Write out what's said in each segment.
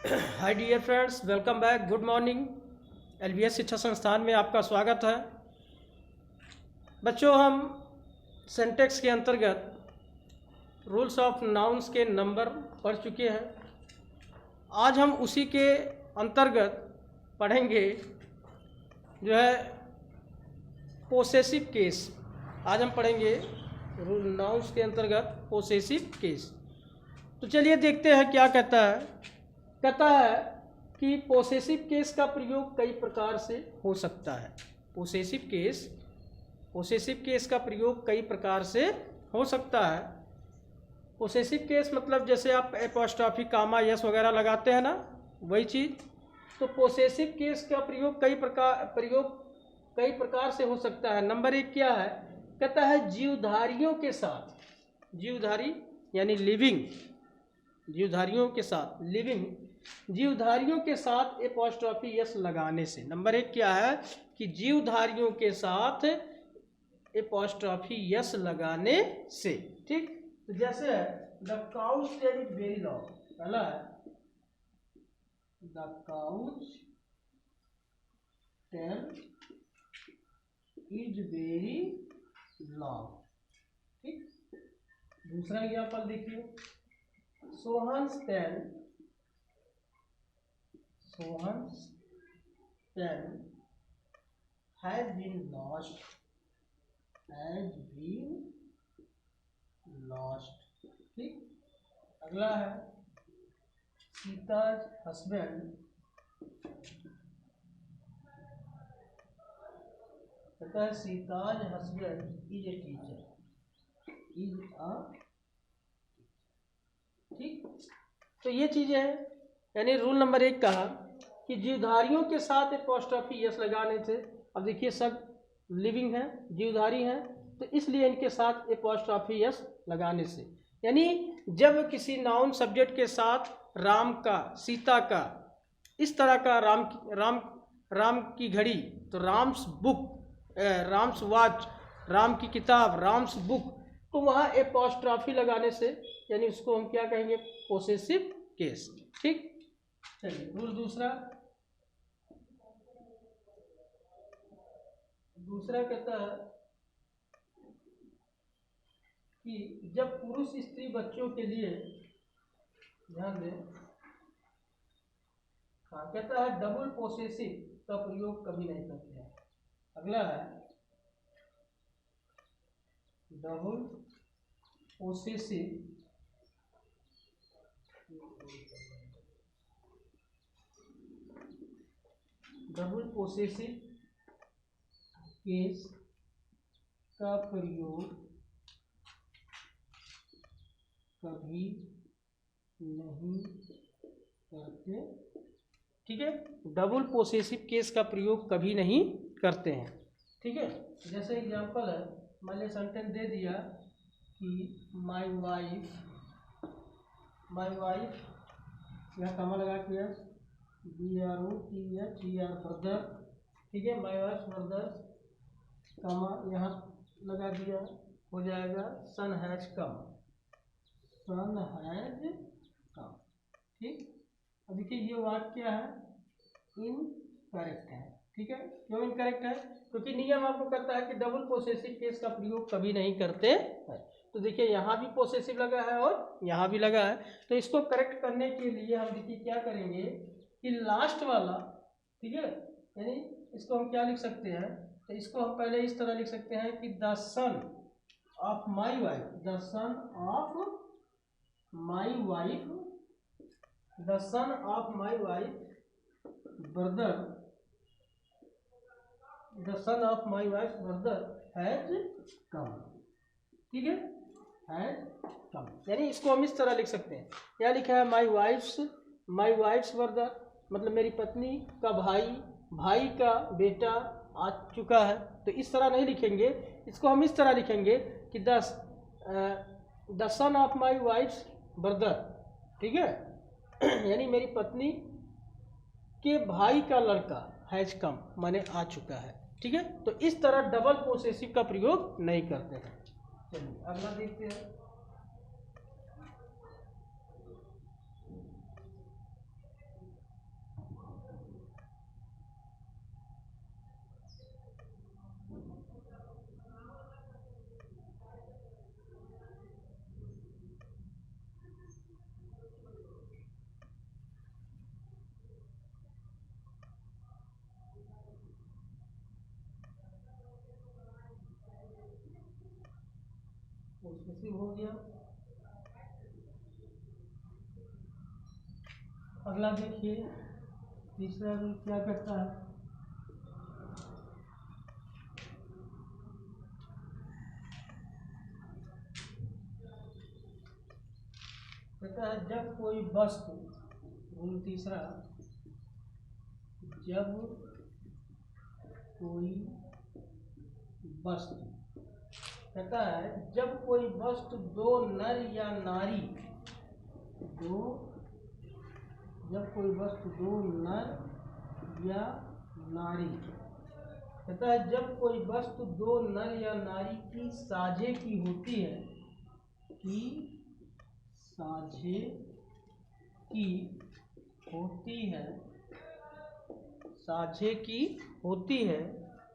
हाय dear friends, welcome back. Good morning. LBS शिक्षा संस्थान में आपका स्वागत है। बच्चों, हम सेंटेक्स के अंतर्गत रूल्स ऑफ नाउन्स के नंबर पढ़ चुके हैं। आज हम उसी के अंतर्गत पढ़ेंगे जो है पोसेसिव केस। आज हम पढ़ेंगे रूल नाउन्स के अंतर्गत पोसेसिव केस। तो चलिए देखते हैं क्या कहता है। कहता है कि पोसेसिव केस का प्रयोग कई प्रकार से हो सकता है। पोसेसिव केस का प्रयोग कई प्रकार से हो सकता है। पोसेसिव केस मतलब जैसे आप एपोस्ट्रॉफी, कामा, यस वगैरह लगाते हैं ना, वही चीज़। तो पोसेसिव केस का प्रयोग कई प्रकार से हो सकता है। नंबर 1 क्या है? कहता है जीवधारियों के साथ, जीवधारी यानी लिविंग, जीवधारियों के साथ एपोस्ट्रॉफी यस लगाने से। नंबर 1 क्या है कि जीवधारियों के साथ एपोस्ट्रॉफी यस लगाने से। ठीक, तो जैसे है the cow's tail is very long. पहला है the cow's tail is very long. ठीक, दूसरा एग्जाम्पल देखिए, Sohan's pen has been lost। ठीक, अगला है सीता's husband कहता है सीता's husband is a teacher। ठीक, तो ये चीजें हैं। यानी रूल नंबर 1 कहा कि जीवधारियों के साथ एपोस्ट्रॉफी यस लगाने से। अब देखिए सब लिविंग हैं, जीवधारी हैं, तो इसलिए इनके साथ एपोस्ट्रॉफी यस लगाने से। यानी जब किसी नाउन सब्जेक्ट के साथ राम का, सीता का, इस तरह का राम की घड़ी, तो राम्स बुक, राम्स वॉच, राम की किताब, राम्स बुक, तो वहाँ एपोस्ट्रॉफी लगाने से, यानी उसको हम क्या कहेंगे? Possessive case. ठीक, चलिए रूल दूसरा कहता है कि जब पुरुष स्त्री बच्चों के लिए, ध्यान दें, कहता है डबल पोसेसिव का प्रयोग कभी नहीं करते हैं। अगला है डबल पोसेसिव केस का प्रयोग कभी नहीं करते। ठीक है, डबल पोसेसिव केस का प्रयोग कभी नहीं करते हैं। ठीक है, जैसे एग्जांपल है, मान लिया सेंटेंस दे दिया कि माय वाइफ, यहाँ कमा लगा के BROTHER ब्रदर। ठीक है, माय वाइफ ब्रदर, कमा यहाँ लगा दिया, हो जाएगा सन हैज कम। ठीक, अब देखिए ये वाक्य क्या है? इनकरेक्ट है। ठीक है, क्यों इनकरेक्ट है? क्योंकि नियम आपको कहता है कि डबल पोसेसिव केस का प्रयोग कभी नहीं करते हैं। तो देखिए यहाँ भी पोसेसिव लगा है और यहाँ भी लगा है। तो इसको करेक्ट करने के लिए हम देखिए क्या करेंगे कि लास्ट वाला, ठीक है, यानी इसको हम क्या लिख सकते हैं? तो इसको हम पहले इस तरह लिख सकते हैं कि the son of my wife, the son of my wife brother has come. ठीक है, हैज कम, यानी इसको हम इस तरह लिख सकते हैं। क्या लिखा है? माई वाइफ्स ब्रदर, मतलब मेरी पत्नी का भाई का बेटा आ चुका है। तो इस तरह नहीं लिखेंगे, इसको हम इस तरह लिखेंगे कि the son of my wife's brother. ठीक है, यानी मेरी पत्नी के भाई का लड़का हैज कम, माने आ चुका है। ठीक है, तो इस तरह डबल पोसेसिव का प्रयोग नहीं करते हैं। चलिए अगला देखते हैं। पॉसेसिव हो गया। अगला देखिए तीसरा रूल क्या कहता है। कहता है जब कोई वस्तु, रूल तीसरा, जब कोई वस्तु, कहता है जब कोई वस्तु दो नर या नारी, जब कोई वस्तु दो नर या नारी, कहता है जब कोई वस्तु दो नर या नारी की साझे की होती है, की साझे की होती है, साझे की होती है,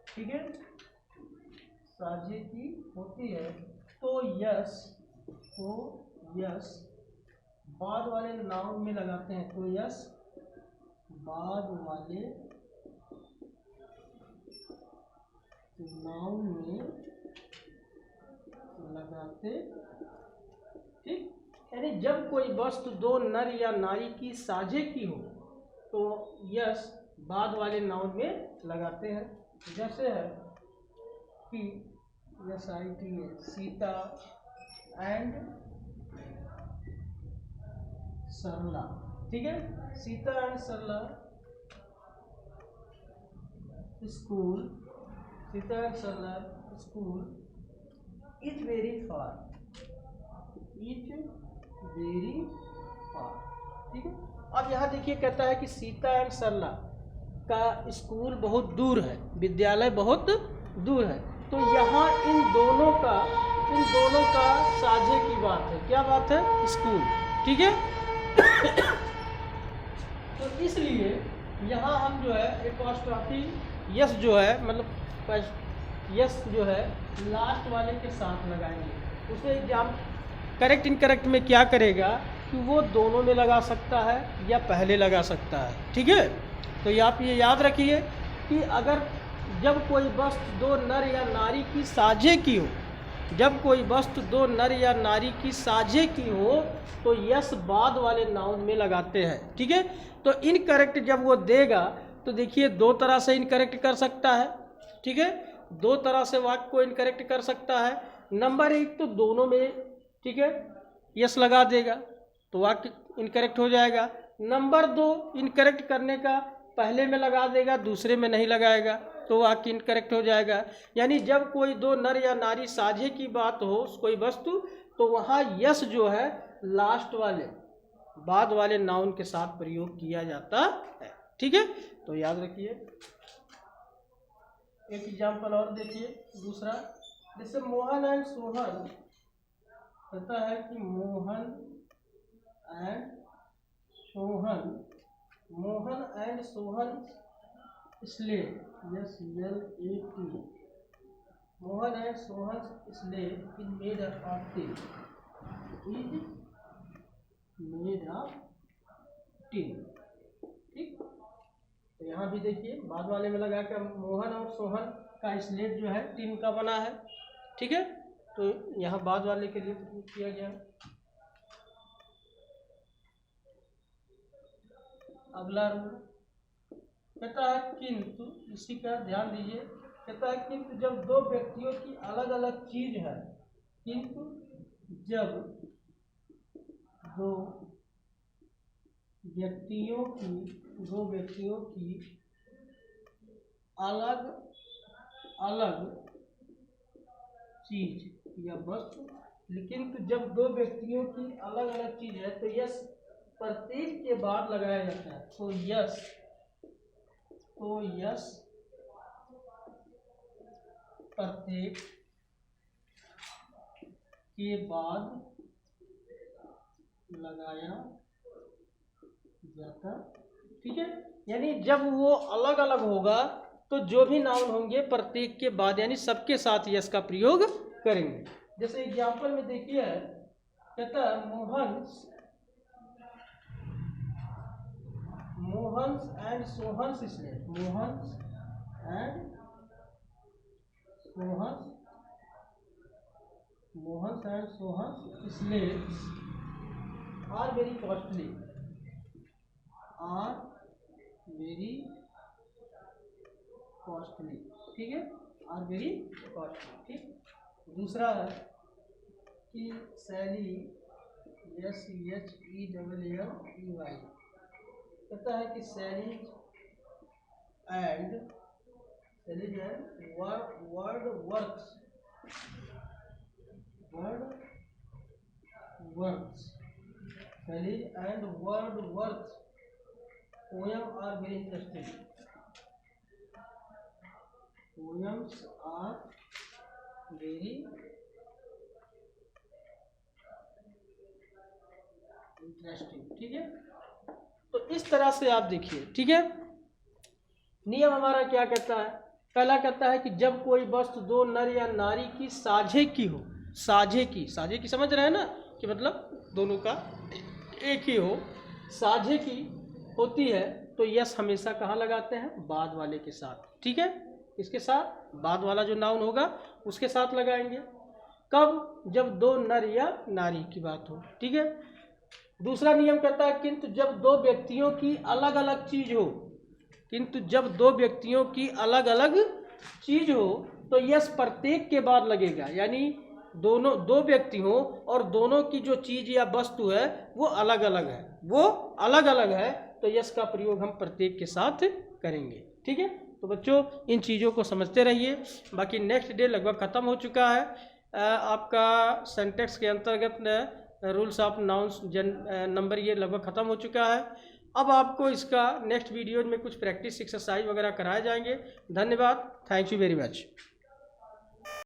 ठीक है, साझे की होती है, तो यस बाद वाले नाउन में लगाते हैं। तो यस बाद वाले नाउन में लगाते, ठीक। यानी जब कोई वस्तु दो नर या नारी की साझे की हो तो यस बाद वाले नाउन में लगाते हैं। जैसे है कि सीता एंड सरला, ठीक है, Sita and Sarla school, Sita and Sarla school is very far, is very far, ठीक है। अब यहाँ देखिए कहता है कि सीता एंड सरला का स्कूल बहुत दूर है, विद्यालय बहुत दूर है। तो यहाँ इन दोनों का साझे की बात है। क्या बात है? स्कूल, ठीक है। तो इसलिए यहाँ हम जो है एपोस्ट्रॉफी यस जो है, मतलब यस जो है लास्ट वाले के साथ लगाएंगे। उसे एग्जाम करेक्ट इनकरेक्ट में क्या करेगा कि वो दोनों में लगा सकता है या पहले लगा सकता है, ठीक है। तो आप ये याद रखिए कि अगर जब कोई वस्तु दो नर या नारी की साझे की हो, जब कोई वस्तु दो नर या नारी की साझे की हो तो यस बाद वाले नाउन में लगाते हैं, ठीक है। तो इनकरेक्ट जब वो देगा तो देखिए दो तरह से इनकरेक्ट कर सकता है, ठीक है, दो तरह से वाक्य को इनकरेक्ट कर सकता है। नंबर एक तो दोनों में, ठीक है, यस लगा देगा तो वाक्य इनकरेक्ट हो जाएगा। नंबर दो इनकरेक्ट करने का पहले में लगा देगा, दूसरे में नहीं लगाएगा तो वाक्य इनकरेक्ट हो जाएगा। यानी जब कोई दो नर या नारी साझे की बात हो कोई वस्तु, तो वहाँ यस जो है लास्ट वाले बाद वाले नाउन के साथ प्रयोग किया जाता है, ठीक है। तो याद रखिए। एक एग्जाम्पल और देखिए दूसरा, जैसे मोहन एंड सोहन, कहता है कि Mohan and Sohan, Mohan and Sohan slate, SLAT, Mohan and Sohan slate is made of tin, is made of tin, ठीक। तो यहाँ भी देखिए बाद वाले में लगा कर मोहन और सोहन का स्लेट जो है टिन का बना है, ठीक है। तो यहाँ बाद वाले के लिए किया गया। अगला रूल कहता है किंतु, इसी का ध्यान दीजिए, कहता है किंतु जब दो व्यक्तियों की अलग अलग चीज है, किंतु जब दो व्यक्तियों की अलग अलग चीज या वस्तु, लेकिन तो जब दो व्यक्तियों की अलग अलग चीज है तो यस प्रत्येक के बाद लगाया जाता है। तो यस प्रत्येक के बाद लगाया जाता, ठीक है। यानी जब वो अलग अलग होगा तो जो भी नाउन होंगे प्रत्येक के बाद यानी सबके साथ यस का प्रयोग करेंगे। जैसे एग्जाम्पल में देखिए कहता है Mohan's and Sohan's slate, Mohan's and Sohan's Mohans and Sohan's slaves are very costly. Are very costly. ठीक है, are very costly. ठीक. दूसरा है कि सैली SEHELLEY कहता है कि Shelley's and Wordsworth's Shelley's and Wordsworth's poem are very interesting. Poems are very interesting. ठीक है, तो इस तरह से आप देखिए. ठीक है, नियम हमारा क्या कहता है? पहला कहता है कि जब कोई वस्तु दो नर या नारी की साझे की हो, साझे की समझ रहे हैं ना, कि मतलब दोनों का एक ही हो, साझे की होती है तो यस हमेशा कहाँ लगाते हैं? बाद वाले के साथ. ठीक है, इसके साथ बाद वाला जो नाउन होगा उसके साथ लगाएंगे. कब? जब दो नर या नारी की बात हो. ठीक है. दूसरा नियम कहता है किंतु जब दो व्यक्तियों की अलग अलग चीज हो, किंतु जब दो व्यक्तियों की अलग अलग चीज हो तो यस प्रत्येक के बाद लगेगा. यानी दोनों दो व्यक्ति हो और दोनों की जो चीज या वस्तु है वो अलग अलग है, तो यस का प्रयोग हम प्रत्येक के साथ करेंगे. ठीक है, तो बच्चों इन चीज़ों को समझते रहिए. बाकी नेक्स्ट डे लगभग ख़त्म हो चुका है. आपका सिंटैक्स के अंतर्गत रूल्स ऑफ नाउन्स नंबर ये लगभग ख़त्म हो चुका है. अब आपको इसका नेक्स्ट वीडियो में कुछ प्रैक्टिस एक्सरसाइज वगैरह कराए जाएंगे. धन्यवाद. Thank you very much.